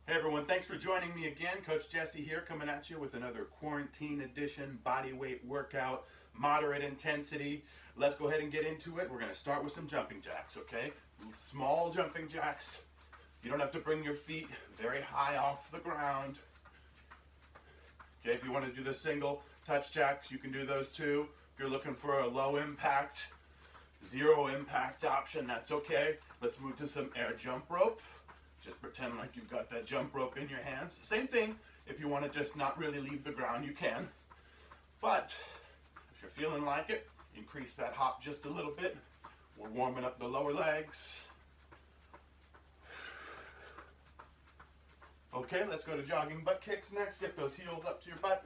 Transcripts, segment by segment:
Hey everyone, thanks for joining me again. Coach Jesse here, coming at you with another quarantine edition body weight workout, moderate intensity. Let's go ahead and get into it. We're going to start with some jumping jacks, okay? Small jumping jacks. You don't have to bring your feet very high off the ground. Okay, if you want to do the single touch jacks, you can do those too. If you're looking for a low impact, zero impact option, that's okay. Let's move to some air jump rope. Just pretend like you've got that jump rope in your hands. Same thing, if you want to just not really leave the ground, you can. But if you're feeling like it, increase that hop just a little bit. We're warming up the lower legs. Okay, let's go to jogging butt kicks next. Get those heels up to your butt.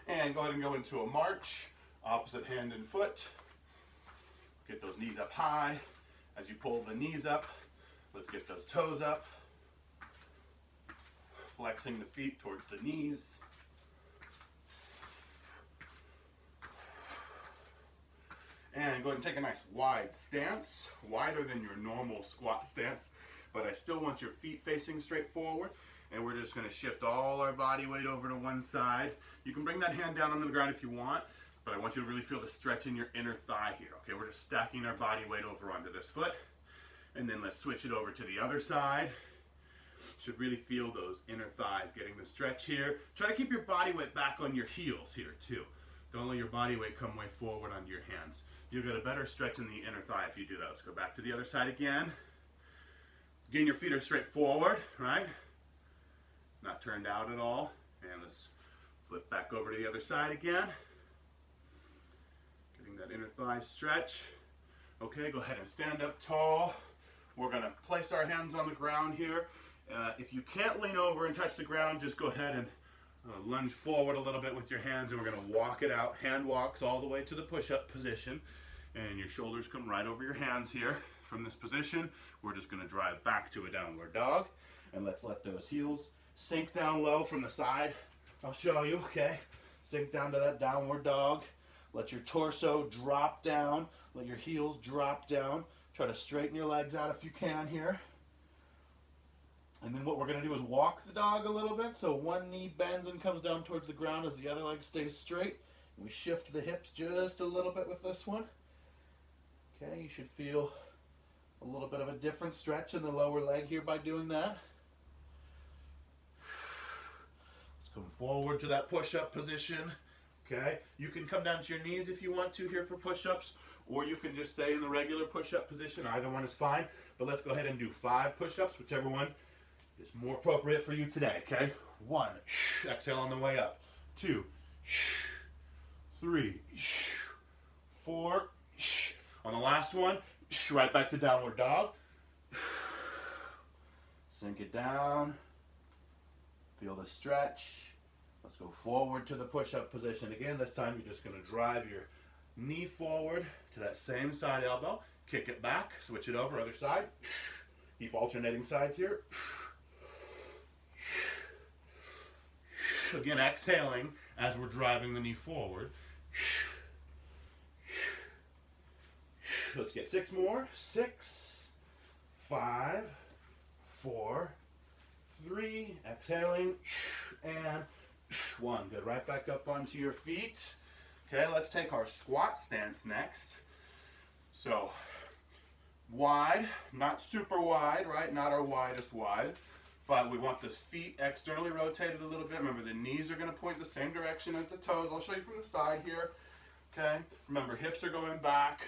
And go ahead and go into a march, opposite hand and foot. Get those knees up high. As you pull the knees up, let's get those toes up. Flexing the feet towards the knees. And go ahead and take a nice wide stance, wider than your normal squat stance, but I still want your feet facing straight forward. And we're just going to shift all our body weight over to one side. You can bring that hand down onto the ground if you want, but I want you to really feel the stretch in your inner thigh here. Okay, we're just stacking our body weight over onto this foot. And then let's switch it over to the other side. Should really feel those inner thighs getting the stretch here. Try to keep your body weight back on your heels here too. Don't let your body weight come way forward onto your hands. You'll get a better stretch in the inner thigh if you do that. Let's go back to the other side again. Again, your feet are straight forward, right? Not turned out at all. And let's flip back over to the other side again. Getting that inner thigh stretch. Okay, go ahead and stand up tall. We're going to place our hands on the ground here. If you can't lean over and touch the ground, just go ahead and lunge forward a little bit with your hands, and we're going to walk it out. Hand walks all the way to the push-up position, and your shoulders come right over your hands here. From this position, we're just going to drive back to a downward dog, and let's let those heels sink down low from the side. I'll show you, okay? Sink down to that downward dog. Let your torso drop down. Let your heels drop down. Try to straighten your legs out if you can here. And then what we're going to do is walk the dog a little bit. So one knee bends and comes down towards the ground as the other leg stays straight. We shift the hips just a little bit with this one. Okay, you should feel a little bit of a different stretch in the lower leg here by doing that. Come forward to that push-up position, okay? You can come down to your knees if you want to here for push-ups, or you can just stay in the regular push-up position. Either one is fine, but let's go ahead and do 5 push-ups, whichever one is more appropriate for you today, okay? 1, exhale on the way up. 2, 3, 4, on the last one, right back to downward dog. Sink it down. Feel the stretch. Let's go forward to the push-up position again. This time you're just going to drive your knee forward to that same side elbow. Kick it back. Switch it over, other side. Keep alternating sides here. Again, exhaling as we're driving the knee forward. Let's get 6 more. 6, 5, 4, 3, exhaling, and 1. Good, right back up onto your feet. Okay, let's take our squat stance next. So, wide, not super wide, right? Not our widest wide, but we want the feet externally rotated a little bit. Remember, the knees are going to point the same direction as the toes. I'll show you from the side here. Okay, remember, hips are going back,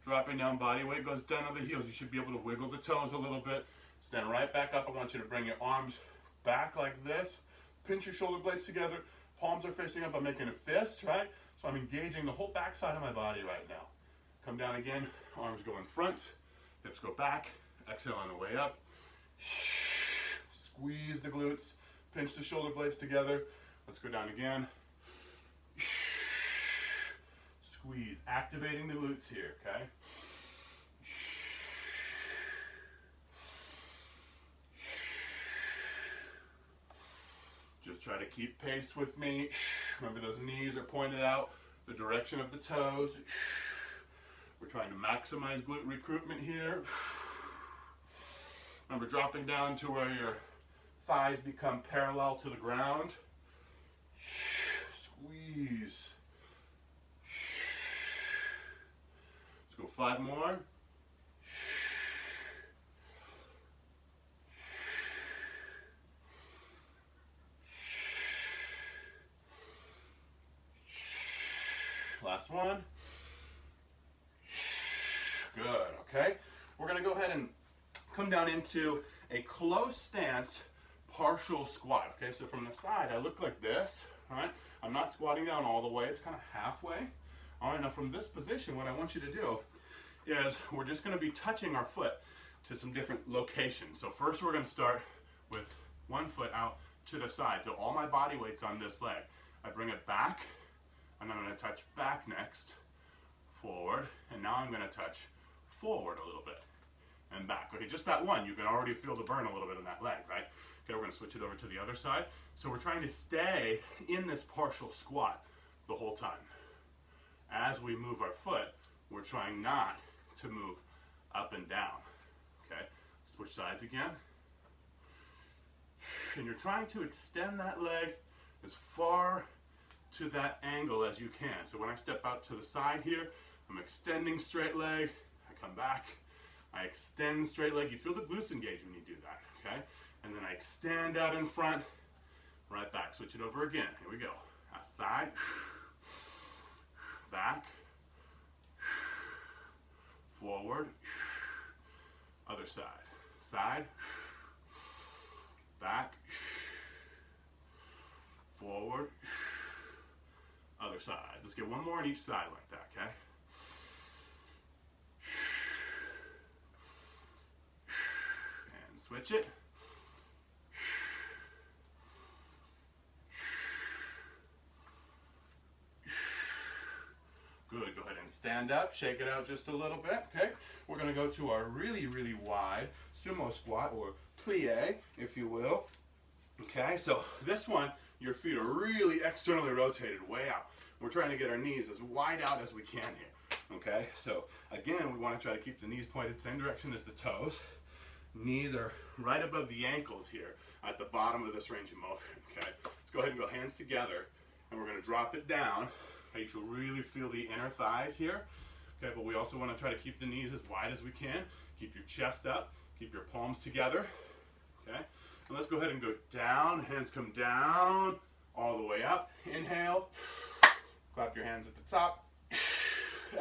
dropping down, body weight goes down to the heels. You should be able to wiggle the toes a little bit. Stand right back up. I want you to bring your arms back like this. Pinch your shoulder blades together. Palms are facing up. I'm making a fist, right? So I'm engaging the whole back side of my body right now. Come down again. Arms go in front. Hips go back. Exhale on the way up. Squeeze the glutes. Pinch the shoulder blades together. Let's go down again. Squeeze. Activating the glutes here, okay? Just try to keep pace with me. Remember, those knees are pointed out the direction of the toes. We're trying to maximize glute recruitment here. Remember, dropping down to where your thighs become parallel to the ground. Squeeze. Let's go 5 more. Last one. Good, okay? We're gonna go ahead and come down into a close stance partial squat. Okay, so from the side I look like this, all right? I'm not squatting down all the way, it's kind of halfway. All right, now from this position, what I want you to do is we're just gonna be touching our foot to some different locations. So first we're gonna start with one foot out to the side. So all my body weight's on this leg. I bring it back, and then I'm gonna touch back next, forward, and now I'm gonna touch forward a little bit, and back. Okay, just that one, you can already feel the burn a little bit in that leg, right? Okay, we're gonna switch it over to the other side. So we're trying to stay in this partial squat the whole time. As we move our foot, we're trying not to move up and down, okay? Switch sides again. And you're trying to extend that leg as far to that angle as you can. So when I step out to the side here, I'm extending straight leg, I come back, I extend straight leg. You feel the glutes engage when you do that, okay? And then I extend out in front, right back. Switch it over again. Here we go. Side, back, forward, other side. Side, back, forward, other side. Let's get one more on each side like that, okay? And switch it. Good, go ahead and stand up, shake it out just a little bit, okay? We're gonna go to our really, really wide sumo squat, or plie, if you will. Okay, so this one, your feet are really externally rotated way out. We're trying to get our knees as wide out as we can here, okay? So again, we want to try to keep the knees pointed same direction as the toes. Knees are right above the ankles here at the bottom of this range of motion, okay? Let's go ahead and go hands together, and we're going to drop it down. Okay, you should really feel the inner thighs here, okay? But we also want to try to keep the knees as wide as we can. Keep your chest up, keep your palms together, okay? And let's go ahead and go down. Hands come down, all the way up. Inhale, clap your hands at the top.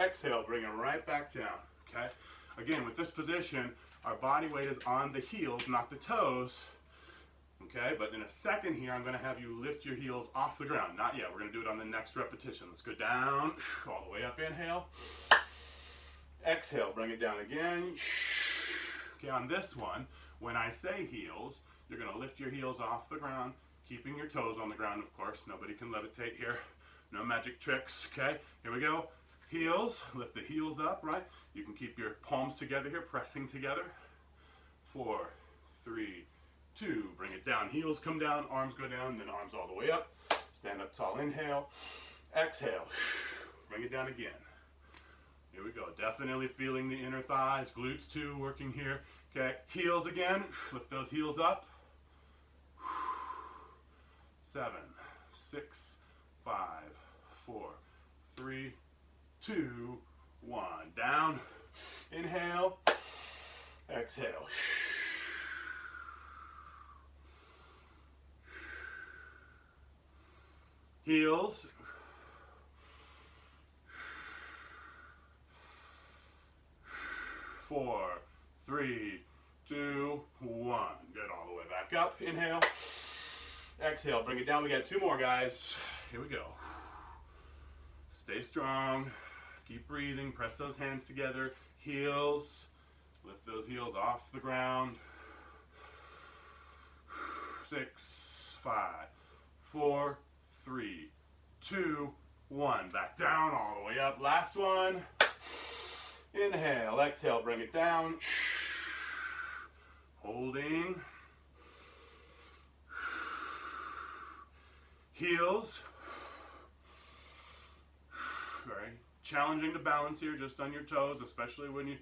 Exhale, bring them right back down, okay? Again, with this position, our body weight is on the heels, not the toes, okay? But in a second here, I'm gonna have you lift your heels off the ground. Not yet, we're gonna do it on the next repetition. Let's go down, all the way up, inhale. Exhale, bring it down again. Okay, on this one, when I say heels, you're gonna lift your heels off the ground, keeping your toes on the ground, of course. Nobody can levitate here. No magic tricks, okay? Here we go. Heels, lift the heels up, right? You can keep your palms together here, pressing together. 4, 3, 2, bring it down. Heels come down, arms go down, then arms all the way up. Stand up tall, inhale. Exhale, bring it down again. Here we go, definitely feeling the inner thighs, glutes too, working here. Okay, heels again, lift those heels up. 7, 6, 5, 4, 3, 2, 1. Down. Inhale. Exhale. Heels. 4, 3, 2, 1. Good, all the way back up. Inhale. Exhale, bring it down. We got 2 more, guys. Here we go. Stay strong. Keep breathing. Press those hands together. Heels. Lift those heels off the ground. 6, 5, 4, 3, 2, 1. Back down, all the way up. Last one. Inhale. Exhale, bring it down. Holding. heels. Very challenging to balance here just on your toes, especially when you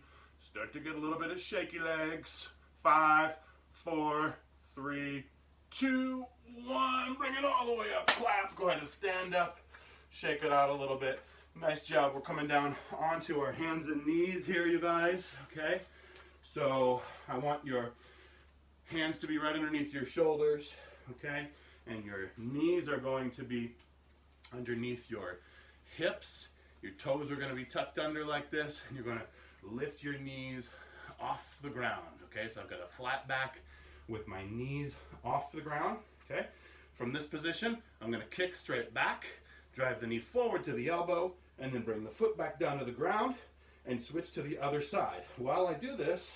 start to get a little bit of shaky legs. 5, 4, 3, 2, 1. Bring it all the way up. Clap. Go ahead and stand up. Shake it out a little bit. Nice job. We're coming down onto our hands and knees here, you guys. Okay? So I want your hands to be right underneath your shoulders. Okay? And your knees are going to be underneath your hips. Your toes are going to be tucked under like this. And you're going to lift your knees off the ground. Okay? So I've got a flat back with my knees off the ground. Okay? From this position, I'm going to kick straight back, drive the knee forward to the elbow, and then bring the foot back down to the ground and switch to the other side. While I do this,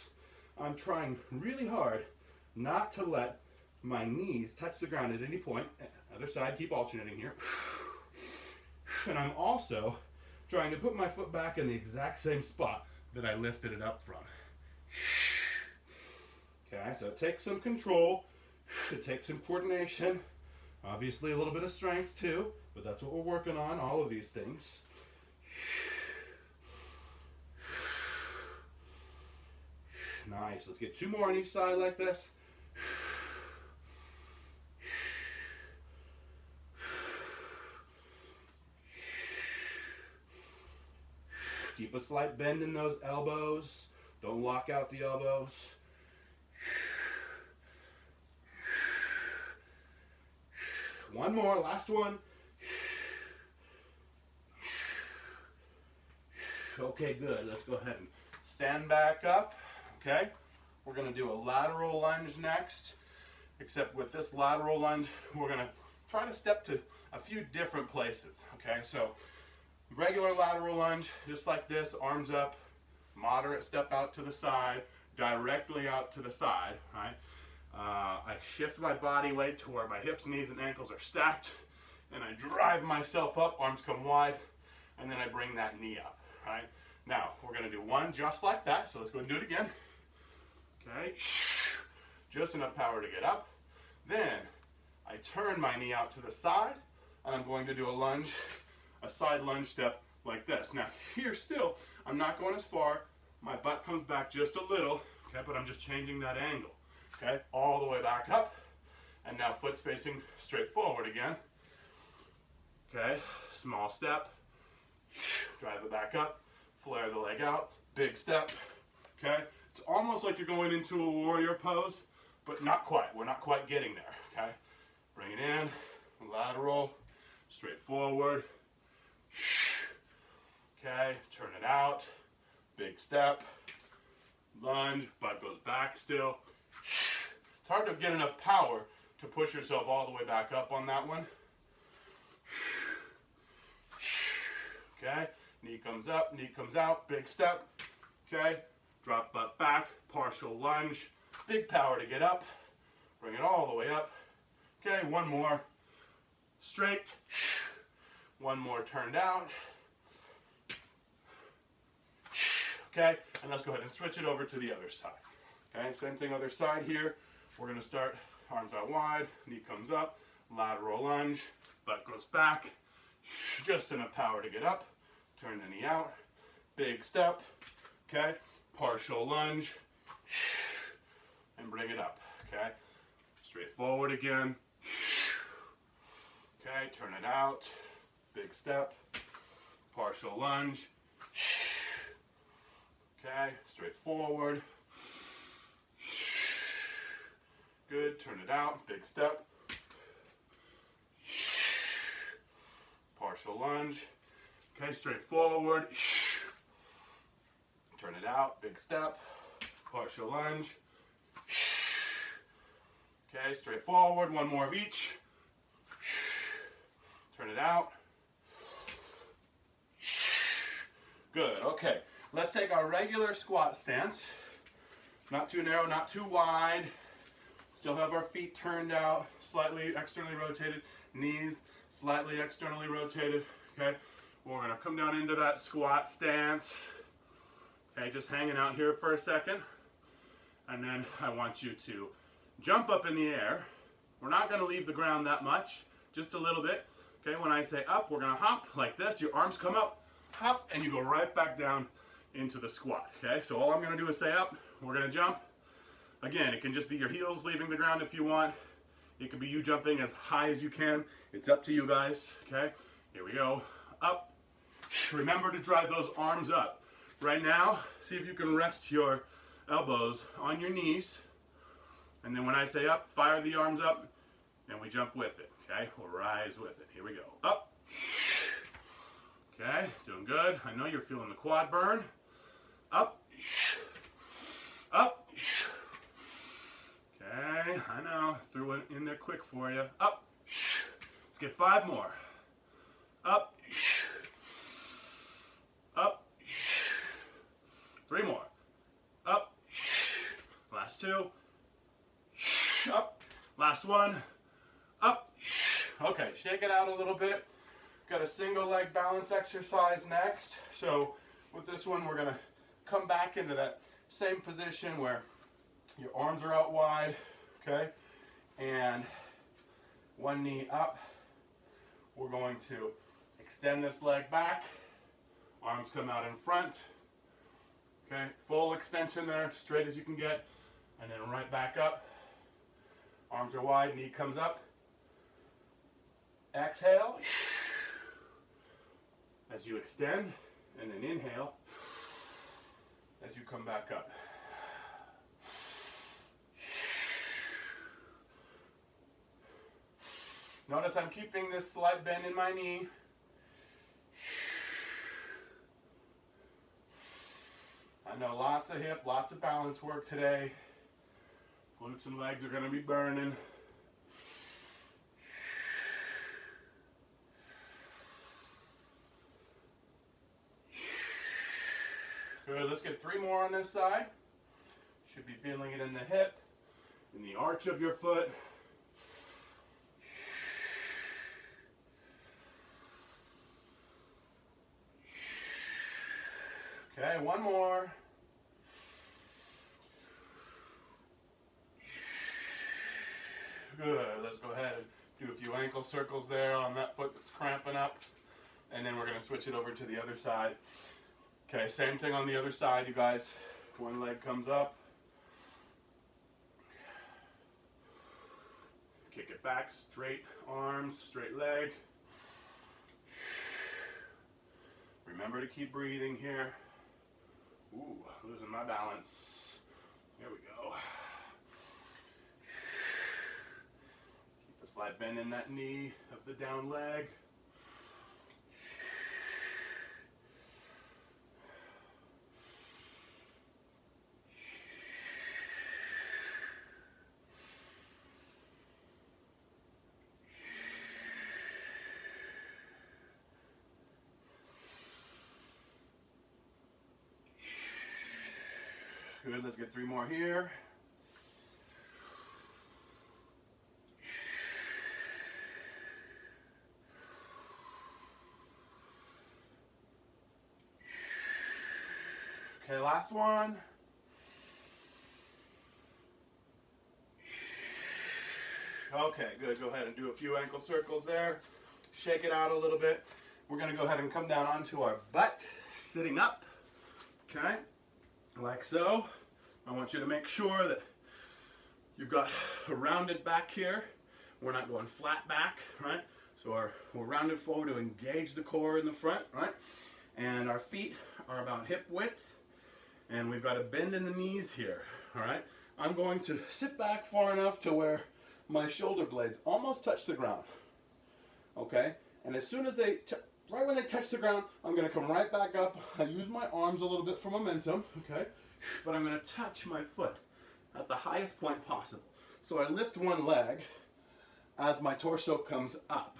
I'm trying really hard not to let my knees touch the ground at any point. Other side, keep alternating here. And I'm also trying to put my foot back in the exact same spot that I lifted it up from. Okay, so it takes some control, it takes some coordination, obviously a little bit of strength too, but that's what we're working on, all of these things. Nice, let's get 2 more on each side like this. Keep a slight bend in those elbows. Don't lock out the elbows. One more, last one. Okay, good. Let's go ahead and stand back up. Okay? We're going to do a lateral lunge next. Except with this lateral lunge, we're going to try to step to a few different places. Okay? So, regular lateral lunge, just like this, arms up, moderate step out to the side, directly out to the side, right? I shift my body weight to where my hips, knees, and ankles are stacked, and I drive myself up, arms come wide, and then I bring that knee up, right? Now, we're going to do one just like that, so let's go and do it again. Okay, just enough power to get up. Then, I turn my knee out to the side, and I'm going to do a lunge, a side lunge step like this. Now here still, I'm not going as far. My butt comes back just a little, okay, but I'm just changing that angle, okay, all the way back up. And now foot's facing straight forward again. Okay, small step, drive it back up, flare the leg out, big step, okay. It's almost like you're going into a warrior pose, but not quite. We're not quite getting there, okay. Bring it in, lateral, straight forward. Okay, turn it out, big step, lunge, butt goes back still. It's hard to get enough power to push yourself all the way back up on that one. Okay, knee comes up, knee comes out, big step. Okay, drop butt back, partial lunge, big power to get up, bring it all the way up. Okay, one more, straight. One more turned out. Okay, and let's go ahead and switch it over to the other side. Okay, same thing other side here. We're going to start arms out wide, knee comes up, lateral lunge, butt goes back, just enough power to get up, turn the knee out, big step, okay, partial lunge, and bring it up, okay, straight forward again, okay, turn it out, big step, partial lunge, okay, straight forward, good, turn it out, big step, partial lunge, okay, straight forward, turn it out, big step, partial lunge, okay, straight forward, one more of each, turn it out, good, okay, let's take our regular squat stance, not too narrow, not too wide, still have our feet turned out, slightly externally rotated, knees slightly externally rotated, okay, we're going to come down into that squat stance, okay, just hanging out here for a second, and then I want you to jump up in the air. We're not going to leave the ground that much, just a little bit. Okay, when I say up, we're gonna hop like this. Your arms come up, hop, and you go right back down into the squat. Okay, so all I'm gonna do is say up, we're gonna jump. Again, it can just be your heels leaving the ground if you want. It could be you jumping as high as you can. It's up to you guys, okay? Here we go, up. Remember to drive those arms up. Right now, see if you can rest your elbows on your knees. And then when I say up, fire the arms up, and we jump with it, okay? We'll rise with it. Here we go, up. Okay, doing good. I know you're feeling the quad burn. Up, up. Okay, I know, threw it in there quick for you. Up, let's get 5 more. Up, up, 3 more. Up, last 2. Up, last 1. Up, okay, shake it out a little bit. Got a single leg balance exercise next. So with this one, we're gonna come back into that same position where your arms are out wide, okay? And one knee up. We're going to extend this leg back. Arms come out in front. Okay, full extension there, straight as you can get. And then right back up. Arms are wide, knee comes up. Exhale. As you extend, and then inhale as you come back up. Notice I'm keeping this slight bend in my knee. I know lots of hip, lots of balance work today. Glutes and legs are going to be burning. Good, let's get 3 more on this side. Should be feeling it in the hip, in the arch of your foot. Okay, 1 more. Good, let's go ahead and do a few ankle circles there on that foot that's cramping up. And then we're going to switch it over to the other side. Okay, same thing on the other side, you guys. One leg comes up. Kick it back, straight arms, straight leg. Remember to keep breathing here. Ooh, losing my balance. Here we go. Keep a slight bend in that knee of the down leg. Good, let's get 3 more here. Okay, last one. Okay, good, go ahead and do a few ankle circles there. Shake it out a little bit. We're gonna go ahead and come down onto our butt, sitting up, okay? Like so. I want you to make sure that you've got a rounded back here. We're not going flat back, right? So we're rounded forward to engage the core in the front, right? And our feet are about hip width. And we've got a bend in the knees here, all right? I'm going to sit back far enough to where my shoulder blades almost touch the ground, okay? And as soon as right when they touch the ground, I'm gonna come right back up. I use my arms a little bit for momentum, okay? But I'm gonna touch my foot at the highest point possible. So I lift one leg as my torso comes up.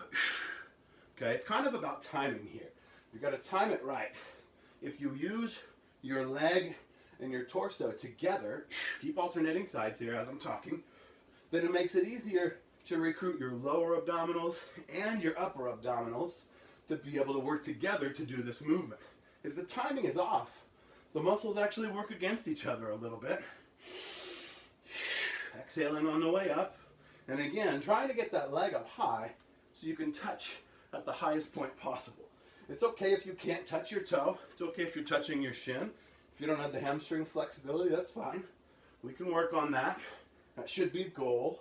Okay, it's kind of about timing here. You gotta time it right. If you use your leg and your torso together, keep alternating sides here as I'm talking, then it makes it easier to recruit your lower abdominals and your upper abdominals to be able to work together to do this movement. If the timing is off, the muscles actually work against each other a little bit. Exhaling on the way up. And again, trying to get that leg up high so you can touch at the highest point possible. It's okay if you can't touch your toe. It's okay if you're touching your shin. If you don't have the hamstring flexibility, that's fine. We can work on that. That should be goal.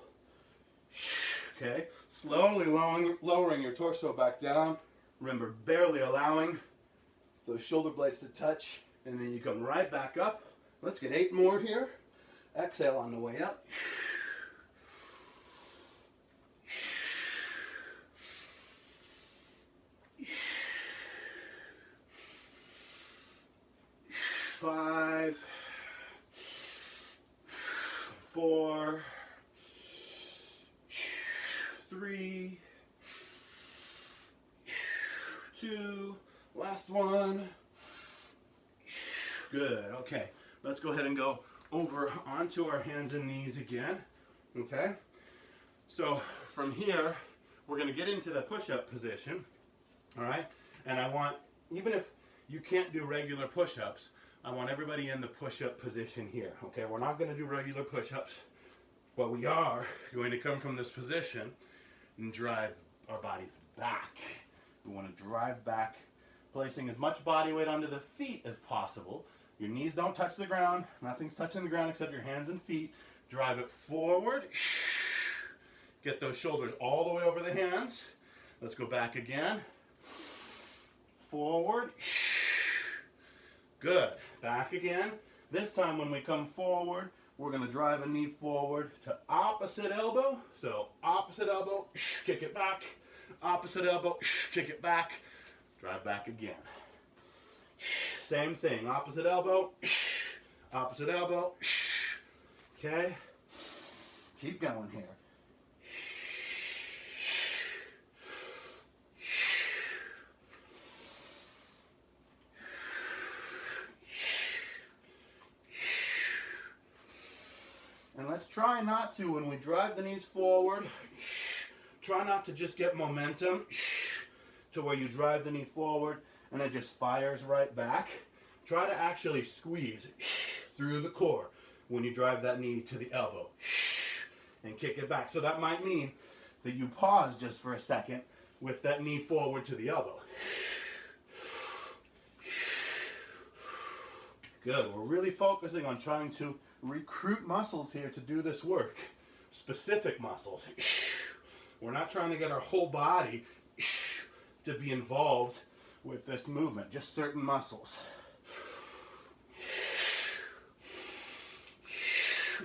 Okay, slowly lowering your torso back down. Remember, barely allowing those shoulder blades to touch, and then you come right back up. Let's get 8 more here. Exhale on the way up. 5, 4, 3, 2, last one. Good, okay. Let's go ahead and go over onto our hands and knees again, okay? So from here, we're gonna get into the push-up position, all right? And I want, even if you can't do regular push-ups, I want everybody in the push-up position here, okay? We're not gonna do regular push-ups, but we are going to come from this position and drive our bodies back. We wanna drive back, placing as much body weight onto the feet as possible. Your knees don't touch the ground. Nothing's touching the ground except your hands and feet. Drive it forward. Get those shoulders all the way over the hands. Let's go back again. Forward. Good. Back again. This time when we come forward, we're going to drive a knee forward to opposite elbow. So opposite elbow, kick it back. Opposite elbow, kick it back. Drive back again. Same thing, opposite elbow, okay? Keep going here. And let's try not to, when we drive the knees forward, try not to just get momentum to where you drive the knee forward and it just fires right back. Try to actually squeeze through the core when you drive that knee to the elbow and kick it back. So that might mean that you pause just for a second with that knee forward to the elbow. Good, we're really focusing on trying to recruit muscles here to do this work. Specific muscles. We're not trying to get our whole body to be involved with this movement, just certain muscles.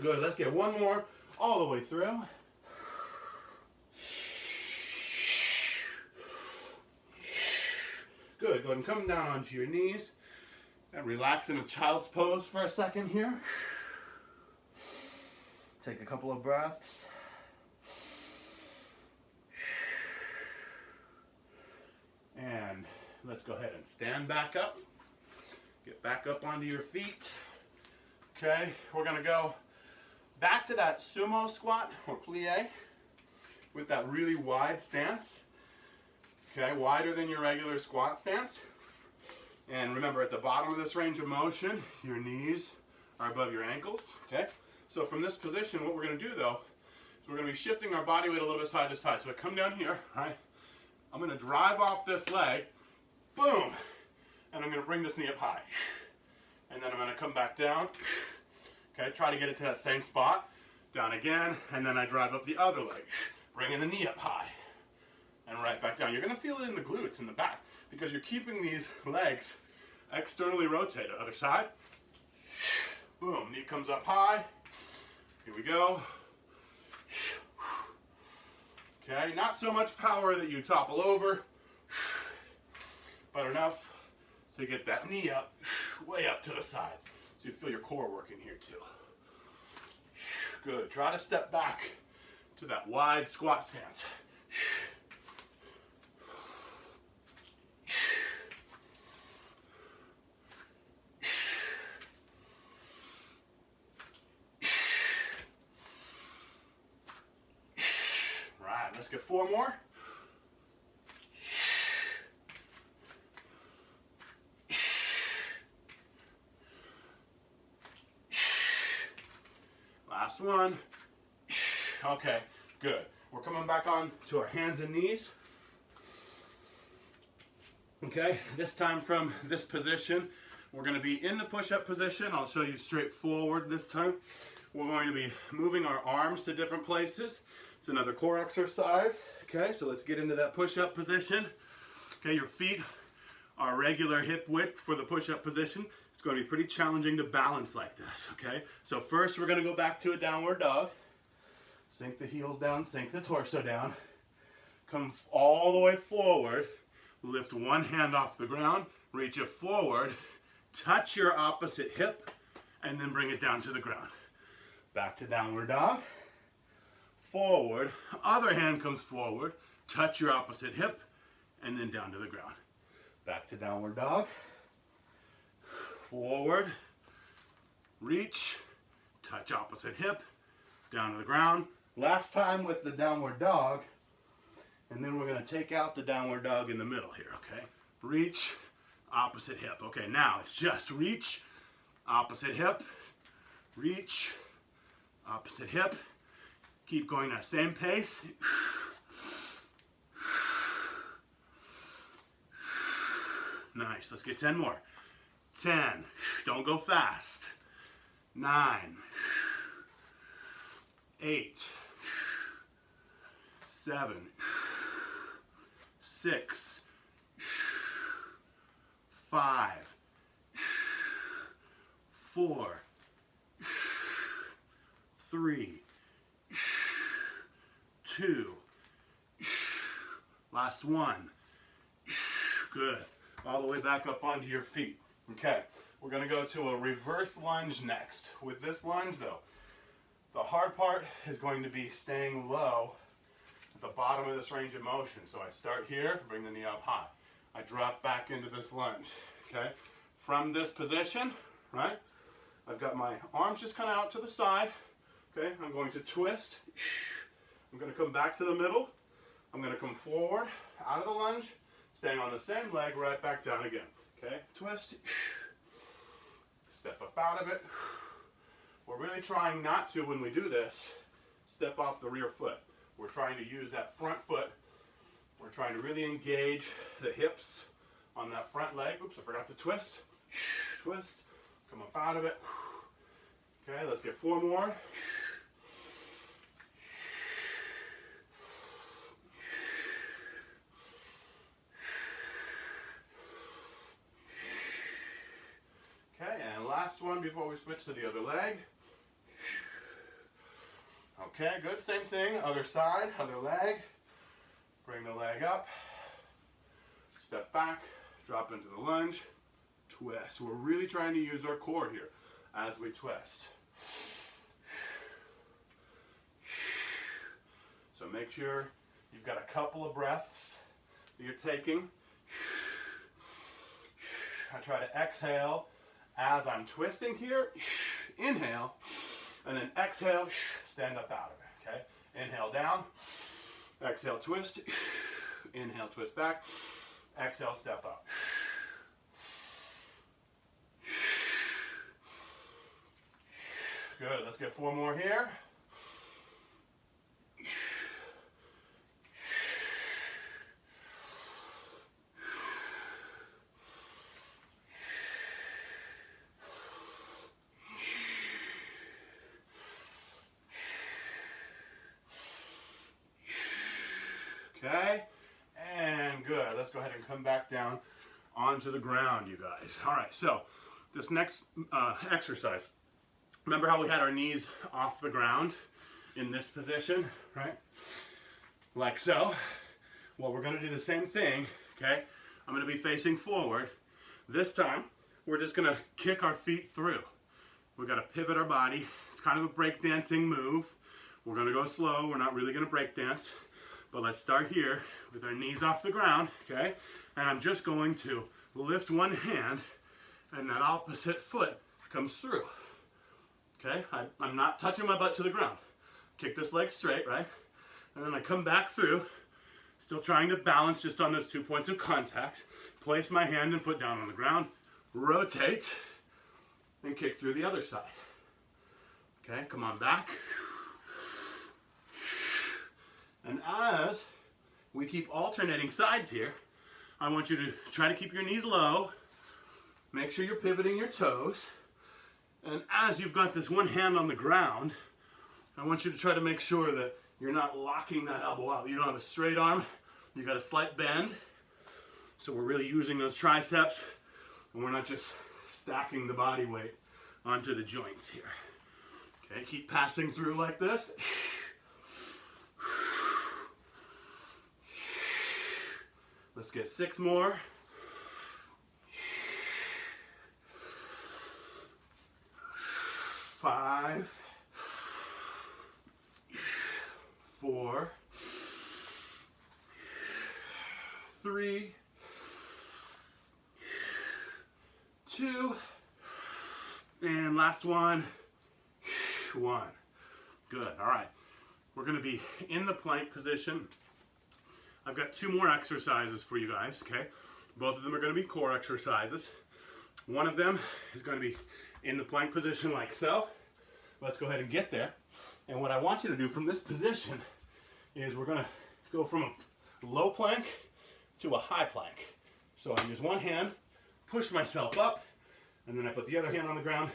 Good, let's get one more all the way through. Good, go ahead and come down onto your knees and relax in a child's pose for a second here. Take a couple of breaths. And let's go ahead and stand back up. Get back up onto your feet. Okay, we're gonna go back to that sumo squat or plie with that really wide stance. Okay, wider than your regular squat stance. And remember, at the bottom of this range of motion, your knees are above your ankles, okay? So from this position, what we're gonna do though, is we're gonna be shifting our body weight a little bit side to side. So I come down here, right? I'm gonna drive off this leg, boom, and I'm gonna bring this knee up high. And then I'm gonna come back down, okay? Try to get it to that same spot, down again, and then I drive up the other leg, bringing the knee up high, and right back down. You're gonna feel it in the glutes, in the back, because you're keeping these legs externally rotated. Other side, boom, knee comes up high, here we go. Okay, not so much power that you topple over, but enough to get that knee up, way up to the sides. So you feel your core working here too. Good, try to step back to that wide squat stance. Let's get 4 more. Last one. Okay, good. We're coming back on to our hands and knees. Okay, this time from this position, we're going to be in the push-up position. I'll show you straight forward this time. We're going to be moving our arms to different places. It's another core exercise. Okay, so let's get into that push-up position. Okay, your feet are regular hip width for the push-up position. It's going to be pretty challenging to balance like this, okay? So first we're going to go back to a downward dog. Sink the heels down, sink the torso down. Come all the way forward. Lift one hand off the ground, reach it forward, touch your opposite hip, and then bring it down to the ground. Back to downward dog. Forward, other hand comes forward, touch your opposite hip, and then down to the ground. Back to downward dog. Forward, reach, touch opposite hip, down to the ground. Last time with the downward dog, and then we're going to take out the downward dog in the middle here, okay? Reach, opposite hip. Okay, now it's just reach, opposite hip, reach, opposite hip. Keep going at the same pace. Nice, let's get 10 more. 10, don't go fast. 9, 8, 7, 6, 5, 4, 3, 2, last one. Good. All the way back up onto your feet. Okay, we're going to go to a reverse lunge next. With this lunge though, the hard part is going to be staying low at the bottom of this range of motion. So I start here, bring the knee up high. I drop back into this lunge, okay? From this position, right, I've got my arms just kind of out to the side, okay? I'm going to twist. I'm going to come back to the middle. I'm going to come forward, out of the lunge, staying on the same leg, right back down again, okay? Twist. Step up out of it. We're really trying not to, when we do this, step off the rear foot. We're trying to use that front foot. We're trying to really engage the hips on that front leg. Oops, I forgot to twist. Twist. Come up out of it. Okay, let's get 4 more. Okay, and last one before we switch to the other leg. Okay, good, same thing, other side, other leg. Bring the leg up, step back, drop into the lunge, twist. We're really trying to use our core here as we twist. So make sure you've got a couple of breaths that you're taking. I try to exhale as I'm twisting here. Inhale, and then exhale, stand up out of it, okay? Inhale down, exhale, twist, inhale, twist back, exhale, step up. Good, let's get 4 more here. Okay, and good. Let's go ahead and come back down onto the ground, you guys. All right, so this next exercise, remember how we had our knees off the ground in this position, right? Like so. Well, we're going to do the same thing, okay? I'm going to be facing forward. This time, we're just going to kick our feet through. We've got to pivot our body. It's kind of a breakdancing move. We're going to go slow. We're not really going to breakdance. But let's start here with our knees off the ground, okay? And I'm just going to lift one hand and that opposite foot comes through, okay? I'm not touching my butt to the ground. Kick this leg straight, right? And then I come back through, still trying to balance just on those 2 points of contact. Place my hand and foot down on the ground, rotate, and kick through the other side. Okay, come on back. And as we keep alternating sides here, I want you to try to keep your knees low. Make sure you're pivoting your toes. And as you've got this one hand on the ground, I want you to try to make sure that you're not locking that elbow out. You don't have a straight arm. You got a slight bend. So we're really using those triceps, and we're not just stacking the body weight onto the joints here. Okay, keep passing through like this. Let's get 6 more. 5, 4, 3, 2, and last one. 1. Good. All right. We're going to be in the plank position. I've got 2 more exercises for you guys, okay? Both of them are going to be core exercises. One of them is going to be in the plank position like so. Let's go ahead and get there. And what I want you to do from this position is we're going to go from a low plank to a high plank. So I use one hand, push myself up, and then I put the other hand on the ground,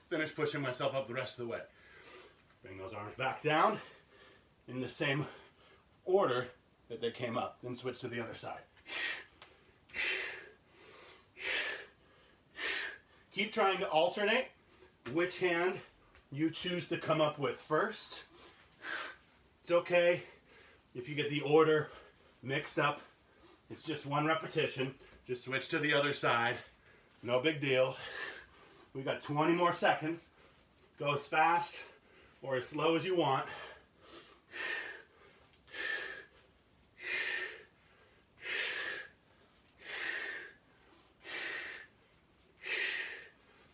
finish pushing myself up the rest of the way. Bring those arms back down in the same order that they came up. Then switch to the other side. Keep trying to alternate which hand you choose to come up with first. It's okay if you get the order mixed up. It's just one repetition. Just switch to the other side. No big deal. We got 20 more seconds. Go as fast or as slow as you want.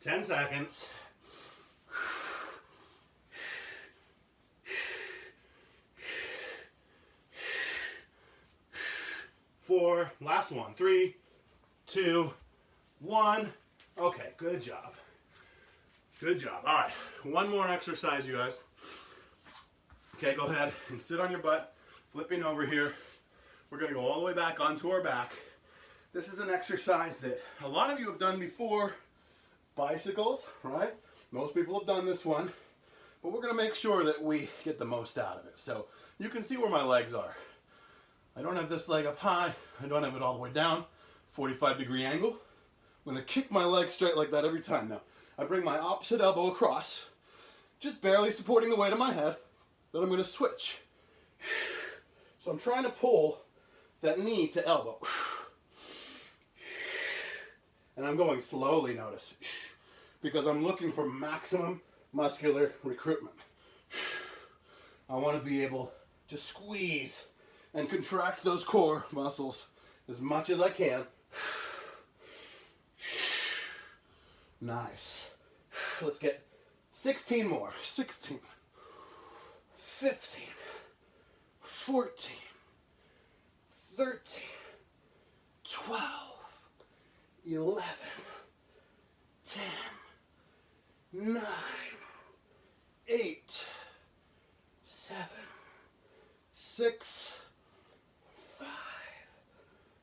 10 seconds. 4, last one. 3, 2, 1. Okay, good job. Good job. All right, one more exercise, you guys. Okay, go ahead and sit on your butt, flipping over here. We're gonna go all the way back onto our back. This is an exercise that a lot of you have done before. Bicycles, right? Most people have done this one, but we're gonna make sure that we get the most out of it. So you can see where my legs are. I don't have this leg up high. I don't have it all the way down. 45-degree angle. I'm gonna kick my leg straight like that every time. Now, I bring my opposite elbow across, just barely supporting the weight of my head. Then I'm gonna switch. So I'm trying to pull that knee to elbow. And I'm going slowly, notice, because I'm looking for maximum muscular recruitment. I want to be able to squeeze and contract those core muscles as much as I can. Nice. Let's get 16 more. 16, 15, 14, 13, 12, 11, 10, 9, 8, 7, 6, 5,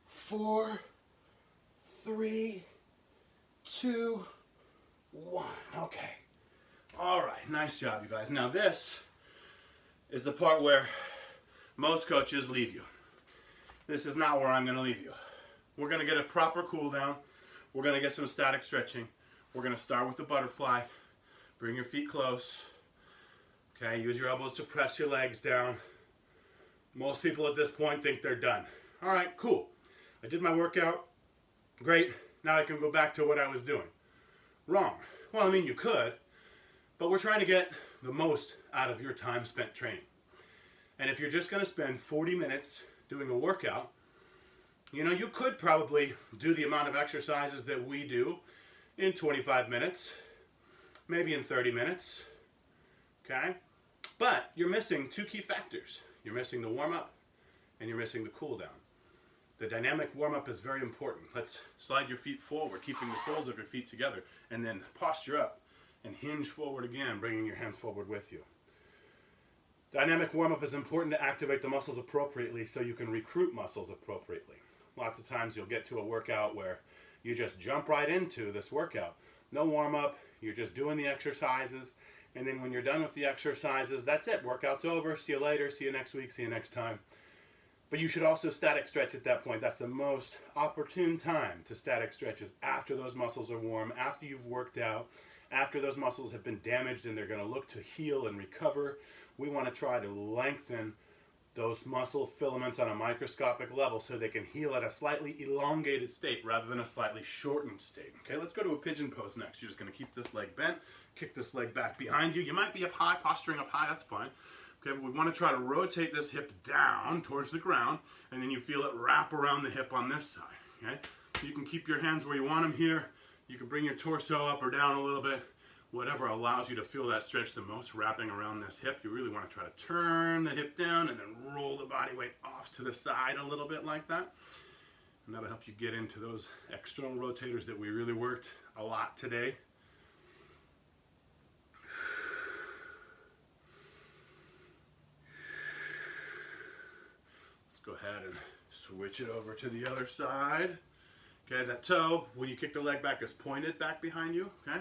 4, 3, 2, 1. Okay. All right. Nice job, you guys. Now this is the part where most coaches leave you. This is not where I'm going to leave you. We're going to get a proper cool down. We're going to get some static stretching. We're going to start with the butterfly. Bring your feet close. Okay, use your elbows to press your legs down. Most people at this point think they're done. All right, cool. I did my workout. Great. Now I can go back to what I was doing. Wrong. Well, I mean, you could, but we're trying to get the most out of your time spent training. And if you're just going to spend 40 minutes doing a workout, you know, you could probably do the amount of exercises that we do in 25 minutes, maybe in 30 minutes, okay? But you're missing 2 key factors. You're missing the warm-up and you're missing the cool-down. The dynamic warm-up is very important. Let's slide your feet forward, keeping the soles of your feet together, and then posture up and hinge forward again, bringing your hands forward with you. Dynamic warm-up is important to activate the muscles appropriately so you can recruit muscles appropriately. Lots of times you'll get to a workout where you just jump right into this workout. No warm-up, you're just doing the exercises, and then when you're done with the exercises, that's it. Workout's over. See you later. See you next week. See you next time. But you should also static stretch at that point. That's the most opportune time to static stretch, is after those muscles are warm, after you've worked out, after those muscles have been damaged and they're going to look to heal and recover. We want to try to lengthen those muscle filaments on a microscopic level so they can heal at a slightly elongated state rather than a slightly shortened state. Okay, let's go to a pigeon pose next. You're just going to keep this leg bent, kick this leg back behind you. You might be up high, posturing up high, that's fine. Okay, but we want to try to rotate this hip down towards the ground, and then you feel it wrap around the hip on this side. Okay, you can keep your hands where you want them here. You can bring your torso up or down a little bit. Whatever allows you to feel that stretch the most, wrapping around this hip. You really want to try to turn the hip down and then roll the body weight off to the side a little bit like that. And that'll help you get into those external rotators that we really worked a lot today. Let's go ahead and switch it over to the other side. Okay, that toe, when you kick the leg back, is pointed back behind you, okay?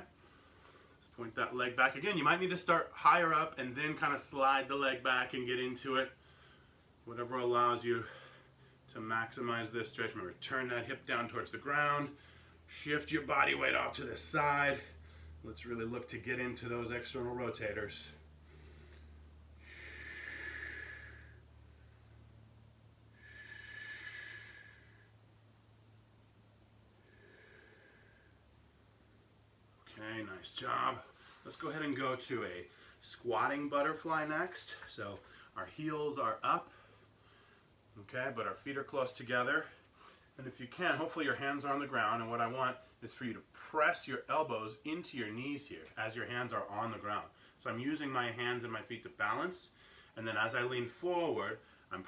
Point that leg back. Again, you might need to start higher up and then kind of slide the leg back and get into it. Whatever allows you to maximize this stretch. Remember, turn that hip down towards the ground. Shift your body weight off to the side. Let's really look to get into those external rotators. Okay, nice job. Let's go ahead and go to a squatting butterfly next. So our heels are up, okay, but our feet are close together. And if you can, hopefully your hands are on the ground, and what I want is for you to press your elbows into your knees here as your hands are on the ground. So I'm using my hands and my feet to balance, and then as I lean forward, I'm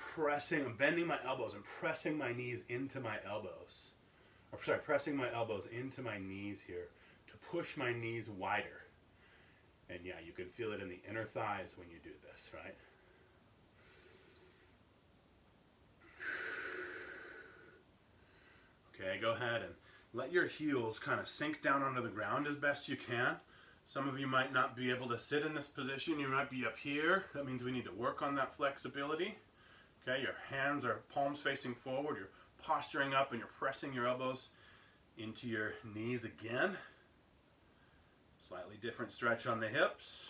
bending my elbows and pressing my knees into my elbows. Or sorry, pressing my elbows into my knees here to push my knees wider. And yeah, you can feel it in the inner thighs when you do this, right? Okay, go ahead and let your heels kind of sink down onto the ground as best you can. Some of you might not be able to sit in this position. You might be up here. That means we need to work on that flexibility. Okay, your hands are palms facing forward. You're posturing up and you're pressing your elbows into your knees again. Slightly different stretch on the hips.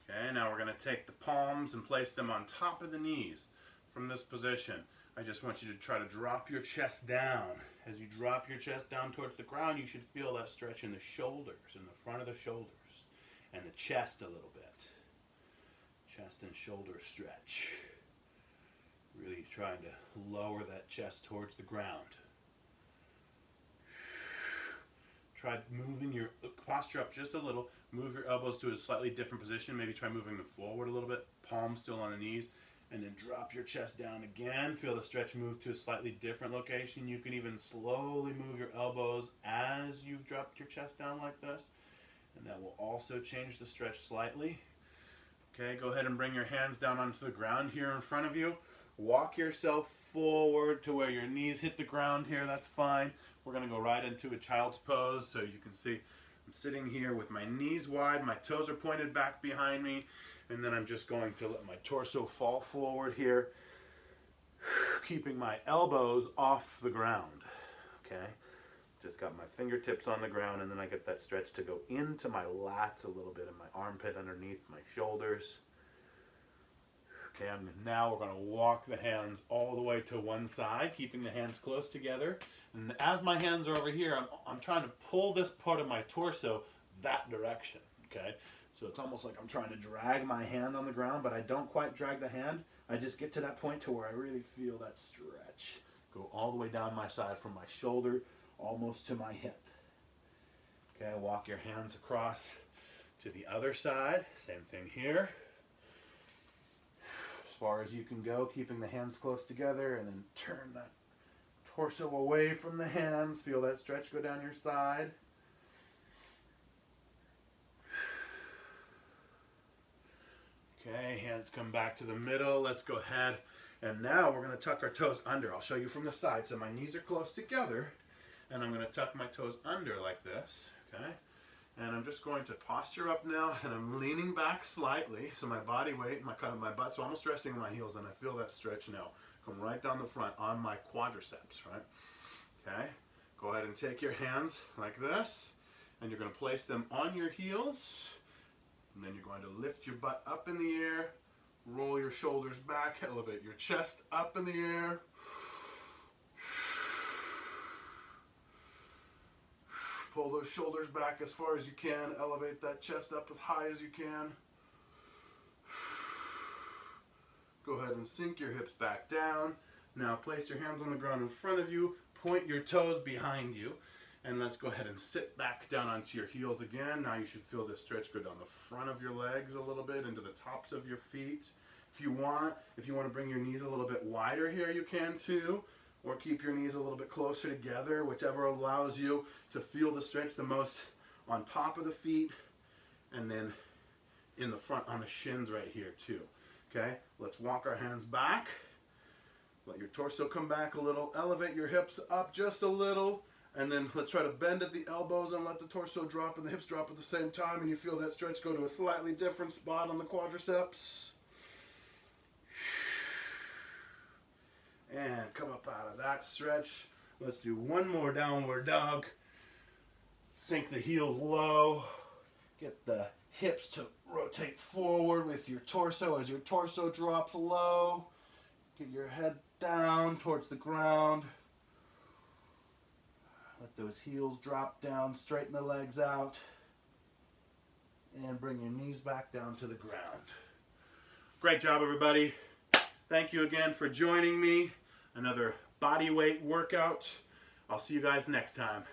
Okay, now we're going to take the palms and place them on top of the knees from this position. I just want you to try to drop your chest down. As you drop your chest down towards the ground, you should feel that stretch in the shoulders, in the front of the shoulders, and the chest a little bit. Chest and shoulder stretch. Really trying to lower that chest towards the ground. Try moving your posture up just a little. Move your elbows to a slightly different position. Maybe try moving them forward a little bit. Palms still on the knees. And then drop your chest down again. Feel the stretch move to a slightly different location. You can even slowly move your elbows as you've dropped your chest down like this. And that will also change the stretch slightly. Okay, go ahead and bring your hands down onto the ground here in front of you. Walk yourself forward to where your knees hit the ground here. That's fine. We're going to go right into a child's pose. So you can see I'm sitting here with my knees wide. My toes are pointed back behind me. And then I'm just going to let my torso fall forward here, keeping my elbows off the ground. Okay? Just got my fingertips on the ground, and then I get that stretch to go into my lats a little bit, and my armpit underneath my shoulders. Okay, now we're going to walk the hands all the way to one side, keeping the hands close together. And as my hands are over here, I'm trying to pull this part of my torso that direction. Okay? So it's almost like I'm trying to drag my hand on the ground, but I don't quite drag the hand. I just get to that point to where I really feel that stretch. Go all the way down my side from my shoulder almost to my hip. Okay, walk your hands across to the other side. Same thing here. As far as you can go, keeping the hands close together, and then turn that torso away from the hands. Feel that stretch go down your side. Okay, hands come back to the middle. Let's go ahead And now we're going to tuck our toes under. I'll show you from the side. So my knees are close together, and I'm going to tuck my toes under like this, okay? And I'm just going to posture up now, and I'm leaning back slightly, so my body weight, my butt's almost resting on my heels, and I feel that stretch now. Come right down the front on my quadriceps, right? Okay? Go ahead and take your hands like this, and you're going to place them on your heels, and then you're going to lift your butt up in the air, roll your shoulders back, elevate your chest up in the air. Pull those shoulders back as far as you can. Elevate that chest up as high as you can. Go ahead and sink your hips back down. Now place your hands on the ground in front of you. Point your toes behind you. And let's go ahead and sit back down onto your heels again. Now you should feel this stretch go down the front of your legs a little bit, into the tops of your feet. If you want to bring your knees a little bit wider here, you can too. Or keep your knees a little bit closer together, whichever allows you to feel the stretch the most on top of the feet, and then in the front on the shins right here too. Okay, let's walk our hands back. Let your torso come back a little. Elevate your hips up just a little, and then let's try to bend at the elbows and let the torso drop and the hips drop at the same time, and you feel that stretch go to a slightly different spot on the quadriceps. And come up out of that stretch. Let's do one more downward dog. Sink the heels low. Get the hips to rotate forward with your torso as your torso drops low. Get your head down towards the ground. Let those heels drop down. Straighten the legs out. And bring your knees back down to the ground. Great job, everybody. Thank you again for joining me. Another body weight workout. I'll see you guys next time.